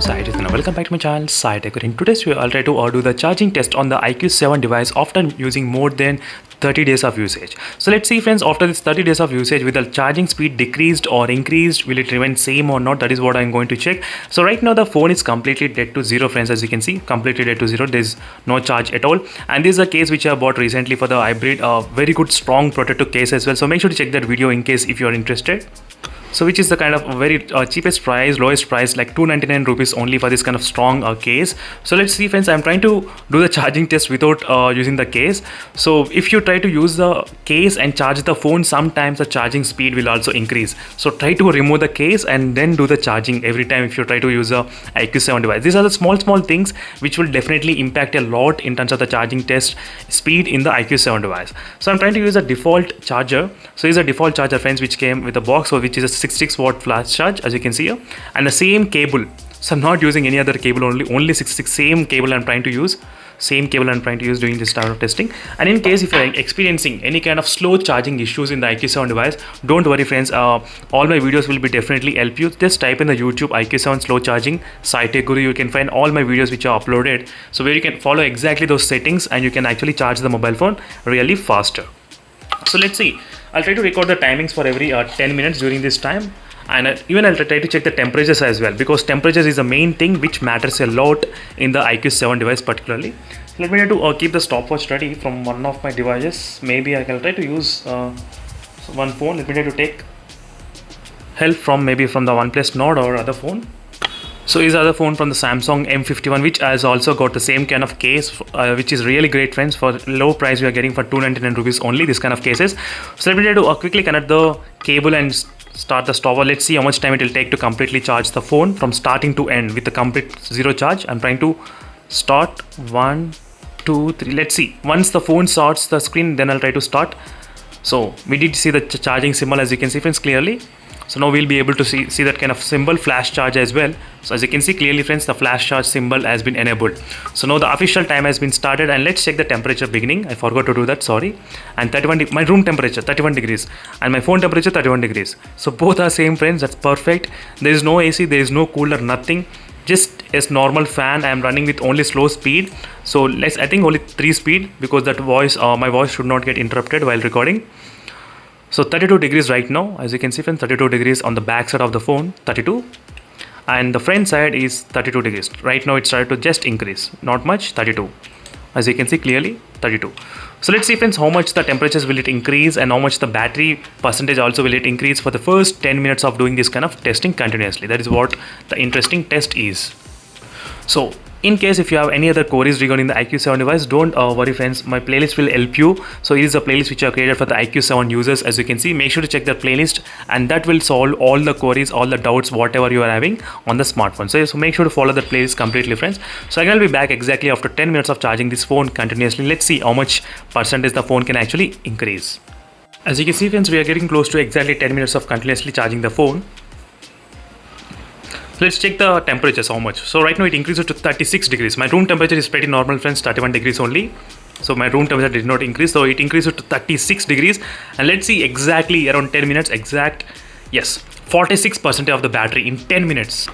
Side is and welcome back to my channel SciTech. In today's video I'll try to do the charging test on the iQOO 7 device after using more than 30 days of usage. So let's see friends, after this 30 days of usage, will the charging speed decreased or increased, will it remain same or not? That is what I'm going to check. So right now the phone is completely dead to zero friends, as you can see, completely dead to zero. There's no charge at all, and this is a case which I bought recently for the hybrid, very good strong protective case as well. So make sure to check that video in case if you are interested. So which is the kind of very cheapest price, lowest price, like 299 rupees only for this kind of strong case. So let's see friends, I'm trying to do the charging test without using the case. So if you try to use the case and charge the phone, sometimes the charging speed will also increase. So try to remove the case and then do the charging every time if you try to use a iQOO 7 device. These are the small things which will definitely impact a lot in terms of the charging test speed in the iQOO 7 device. So I'm trying to use a default charger. So here's a default charger friends, which came with a box, so which is a 66 watt flash charge, as you can see here, and the same cable. So I'm not using any other cable, only 66, same cable I'm trying to use, doing this type of testing. And in case if you're experiencing any kind of slow charging issues in the iQOO 7 device, don't worry friends, all my videos will be definitely help you. Just type in the YouTube iQOO 7 slow charging SciTech Guru, you can find all my videos which are uploaded, so where you can follow exactly those settings and you can actually charge the mobile phone really faster. So let's see, I'll try to record the timings for every 10 minutes during this time, and even I'll try to check the temperatures as well, because temperatures is the main thing which matters a lot in the iQOO 7 device particularly. Let me try to keep the stopwatch ready from one of my devices. Maybe I can try to use one phone. Let me try to take help from maybe from the OnePlus Nord or other phone. So is other phone from the Samsung M51, which has also got the same kind of case, which is really great friends. For low price we are getting for 299 rupees only this kind of cases. So let me try to quickly connect the cable and start the stopwatch. Let's see how much time it will take to completely charge the phone from starting to end with the complete zero charge. I'm trying to start 1 2 3. Let's see, once the phone starts the screen, then I'll try to start. So we did see the charging symbol, as you can see friends clearly. So now we'll be able to see that kind of symbol, flash charge as well. So as you can see clearly friends, the flash charge symbol has been enabled. So now the official time has been started, and let's check the temperature beginning. I forgot to do that, sorry. And 31, my room temperature 31 degrees and my phone temperature 31 degrees. So both are same friends, that's perfect. There is no AC, there is no cooler, nothing. Just as normal fan. I am running with only slow speed. So I think only 3 speed, because that voice, my voice should not get interrupted while recording. So 32 degrees right now, as you can see friends, 32 degrees on the back side of the phone, 32, and the front side is 32 degrees. Right now it started to just increase, not much, 32, as you can see clearly, 32. So let's see friends, how much the temperatures will it increase and how much the battery percentage also will it increase for the first 10 minutes of doing this kind of testing continuously. That is what the interesting test is. So in case if you have any other queries regarding the iQOO 7 device, don't worry friends, my playlist will help you. So it is a playlist which I created for the iQOO 7 users, as you can see. Make sure to check the playlist, and that will solve all the queries, all the doubts, whatever you are having on the smartphone. So make sure to follow the playlist completely friends. So I'm going to be back exactly after 10 minutes of charging this phone continuously. Let's see how much percentage the phone can actually increase. As you can see friends, we are getting close to exactly 10 minutes of continuously charging the phone. Let's check the temperatures, how much. So right now it increases to 36 degrees. My room temperature is pretty normal friends, 31 degrees only. So my room temperature did not increase, so it increases to 36 degrees. And let's see exactly around 10 minutes exact. Yes, 46% of the battery in 10 minutes.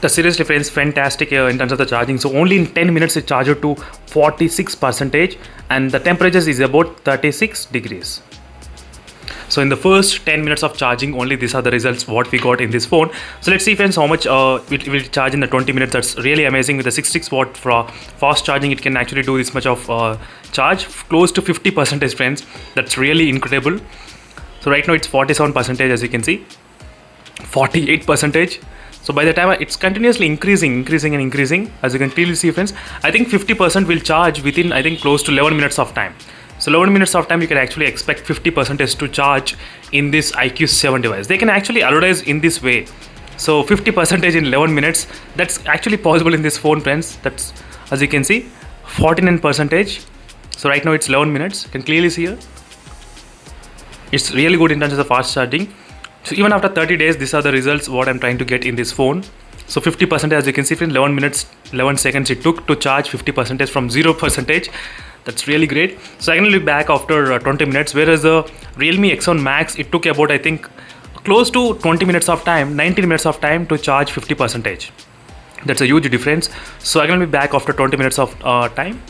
The seriously friends, fantastic in terms of the charging. So only in 10 minutes it charged to 46%, and the temperatures is about 36 degrees. So in the first 10 minutes of charging only, these are the results what we got in this phone. So let's see friends, how much it will charge in the 20 minutes. That's really amazing. With the 66 watt for fast charging, it can actually do this much of charge, close to 50% friends. That's really incredible. So right now it's 47%, as you can see, 48%. So by the time it's continuously increasing, as you can clearly see friends, I think 50% will charge within, I think, close to 11 minutes of time. So 11 minutes of time you can actually expect 50% to charge in this iQOO 7 device. They can actually advertise in this way. So 50% in 11 minutes, that's actually possible in this phone friends. That's, as you can see, 49%. So right now it's 11 minutes, you can clearly see here. It's really good in terms of the fast charging. So even after 30 days, these are the results what I'm trying to get in this phone. So 50%, as you can see, in 11 minutes, 11 seconds it took to charge 50% from 0%. That's really great. So I'm going to be back after 20 minutes, whereas the Realme X1 Max, it took about, I think, close to 20 minutes of time, 19 minutes of time to charge 50%. That's a huge difference. So I'm gonna be back after 20 minutes of time.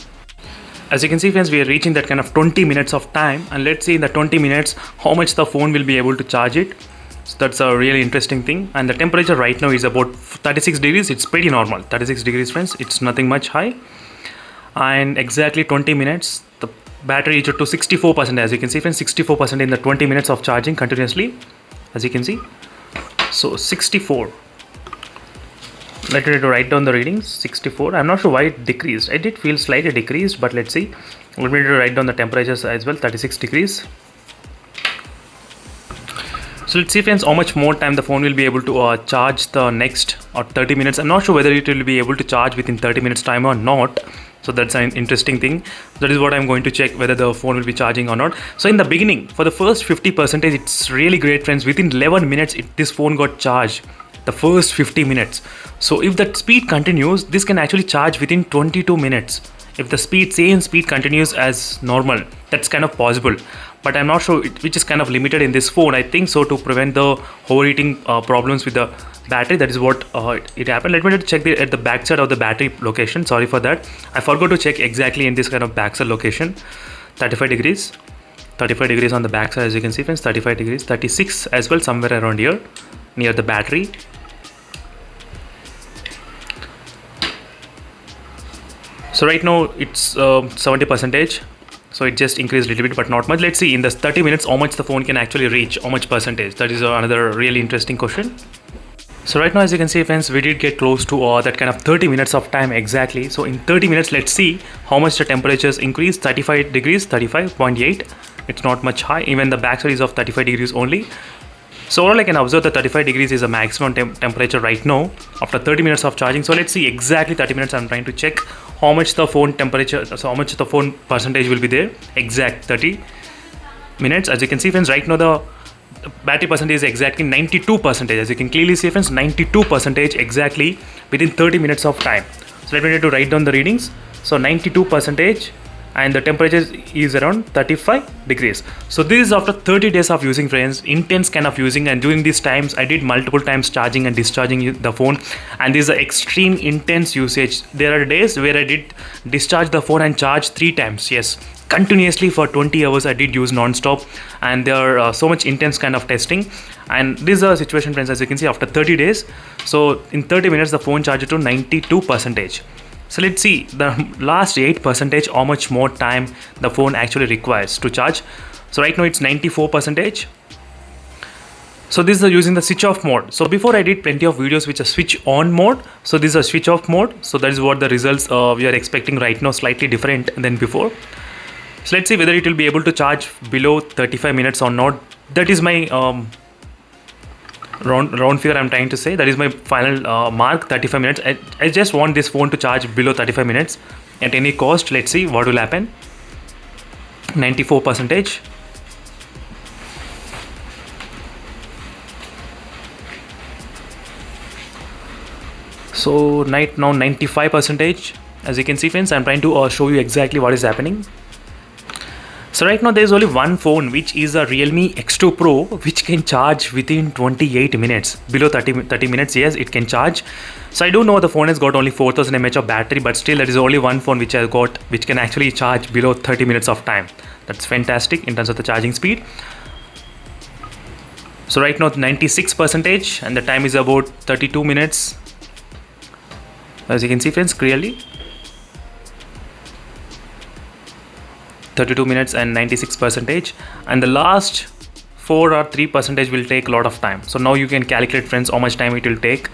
As you can see friends, we are reaching that kind of 20 minutes of time, and let's see in the 20 minutes how much the phone will be able to charge it. So that's a really interesting thing. And the temperature right now is about 36 degrees. It's pretty normal, 36 degrees friends. It's nothing much high. And exactly 20 minutes, the battery reached to 64%. As you can see friends, 64% in the 20 minutes of charging continuously, as you can see. So 64. Let me write down the readings. 64. I'm not sure why it decreased. It did feel slightly decreased, but let's see. Let me write down the temperatures as well. 36 degrees. So let's see friends how much more time the phone will be able to charge the next 30 minutes. I'm not sure whether it will be able to charge within 30 minutes time or not. So that's an interesting thing. That is what I'm going to check, whether the phone will be charging or not. So in the beginning, for the first 50%, it's really great friends. Within 11 minutes, this phone got charged. The first 50 minutes. So if that speed continues, this can actually charge within 22 minutes. If the same speed continues as normal, that's kind of possible. But I'm not sure which is kind of limited in this phone. I think so, to prevent the overheating problems with the battery. That is what it happened. Let me check at the back side of the battery location. Sorry for that. I forgot to check exactly in this kind of backside location. 35 degrees. 35 degrees on the backside, as you can see friends. 35 degrees. 36 as well, somewhere around here near the battery. So right now it's 70%. So it just increased a little bit, but not much. Let's see in the 30 minutes how much the phone can actually reach, how much percentage. That is another really interesting question. So right now, as you can see friends, we did get close to that kind of 30 minutes of time exactly. So in 30 minutes, let's see how much the temperatures increased. 35 degrees, 35.8. It's not much high. Even the backside is of 35 degrees only. So overall, I can observe that 35 degrees is a maximum temperature right now after 30 minutes of charging. So let's see exactly 30 minutes. I'm trying to check how much the phone temperature, so how much the phone percentage will be there. Exact 30 minutes. As you can see friends, right now the battery percentage is exactly 92%. As you can clearly see friends, 92% exactly within 30 minutes of time. So let me need to write down the readings. So 92%. And the temperature is around 35 degrees. So this is after 30 days of using friends, intense kind of using, and during these times I did multiple times charging and discharging the phone, and this is an extreme intense usage. There are days where I did discharge the phone and charge 3 times, yes, continuously for 20 hours I did use non-stop, and there are so much intense kind of testing. And this is a situation friends, as you can see, after 30 days. So in 30 minutes the phone charged to 92%. So let's see the last 8%, how much more time the phone actually requires to charge. So right now it's 94%. So this is using the switch off mode. So before I did plenty of videos which are switch on mode. So this is a switch off mode. So that is what the results we are expecting right now, slightly different than before. So let's see whether it will be able to charge below 35 minutes or not. That is my round figure I'm trying to say. That is my final mark, 35 minutes. I just want this phone to charge below 35 minutes at any cost. Let's see what will happen. 94%. So now 95%. As you can see friends, I'm trying to show you exactly what is happening. So right now there is only one phone, which is a Realme X8 Pro, which can charge within 28 minutes. Below 30 minutes, yes, it can charge. So I do know the phone has got only 4000 mAh of battery, but still there is only one phone which I got which can actually charge below 30 minutes of time. That's fantastic in terms of the charging speed. So right now 96%, and the time is about 32 minutes. As you can see friends, clearly 32 minutes and 96%, and the last 4 or 3% will take a lot of time. So now you can calculate friends how much time it will take.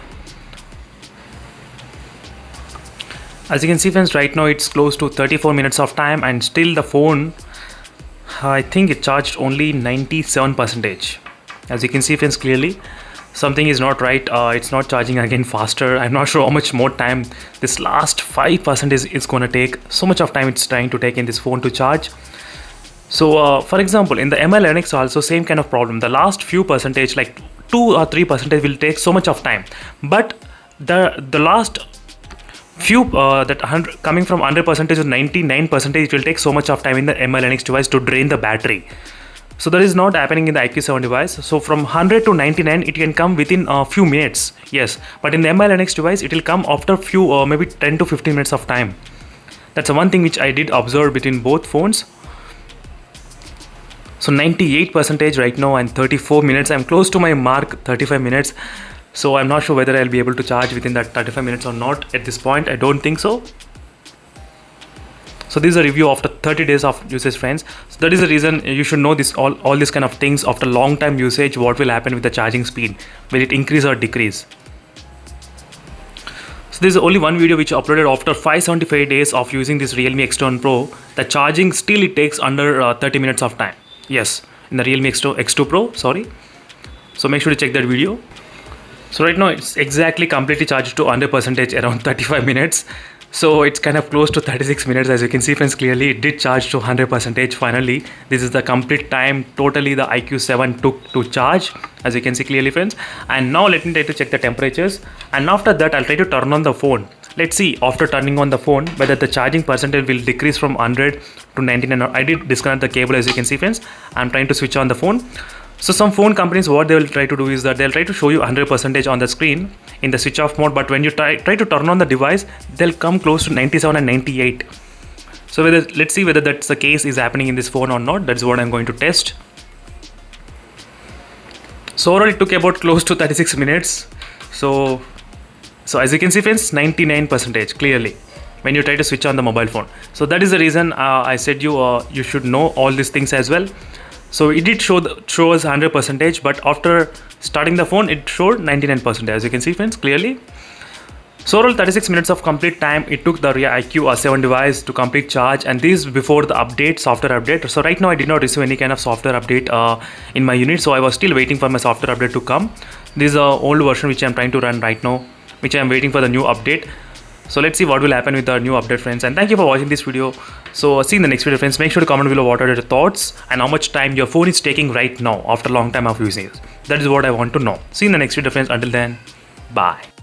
As you can see friends, right now it's close to 34 minutes of time, and still the phone, I think it charged only 97%. As you can see friends, clearly something is not right. It's not charging again faster. I'm not sure how much more time this last 5% is going to take. So much of time it's trying to take in this phone to charge. So for example, in the ML also same kind of problem. The last few percentage, like 2 or 3% will take so much of time, but the last few coming from 100% to 99%, it will take so much of time in the ML device to drain the battery. So that is not happening in the iQOO 7 device. So from 100 to 99 it can come within a few minutes, yes, but in the Mi Linux device it will come after few maybe 10 to 15 minutes of time. That's the one thing which I did observe between both phones. So 98% right now and 34 minutes. I'm close to my mark, 35 minutes. So I'm not sure whether I'll be able to charge within that 35 minutes or not at this point. I don't think so. So this is a review after 30 days of usage, friends. So that is the reason you should know this, all these kind of things after long time usage. What will happen with the charging speed? Will it increase or decrease? So this is only one video which I uploaded after 575 days of using this Realme X8 Pro. The charging still it takes under 30 minutes of time. Yes, in the Realme X2 Pro, sorry. So make sure to check that video. So right now it's exactly completely charged to 100% around 35 minutes. So it's kind of close to 36 minutes. As you can see, friends, clearly it did charge to 100% finally. This is the complete time totally the iQOO 7 took to charge, as you can see clearly, friends. And now let me try to check the temperatures, and after that I'll try to turn on the phone. Let's see after turning on the phone whether the charging percentage will decrease from 100 to 99. I did disconnect the cable, as you can see, friends. I'm trying to switch on the phone. So some phone companies, what they will try to do is that they'll try to show you 100% on the screen in the switch off mode, but when you try to turn on the device, they'll come close to 97 and 98. So let's see whether that's the case is happening in this phone or not. That's what I'm going to test. So overall it took about close to 36 minutes. So as you can see, friends, 99% clearly when you try to switch on the mobile phone. So that is the reason I said you should know all these things as well. So it did show us 100%, but after starting the phone it showed 99%, as you can see, friends, clearly. So overall 36 minutes of complete time it took the iQOO 7 device to complete charge, and this before the update, software update. So right now I did not receive any kind of software update in my unit, so I was still waiting for my software update to come. This is an old version which I'm trying to run right now, which I'm waiting for the new update. So let's see what will happen with the new update, friends, and thank you for watching this video. So see you in the next video, friends. Make sure to comment below what are your thoughts and how much time your phone is taking right now after a long time of using it. That is what I want to know. See you in the next video, friends. Until then, bye.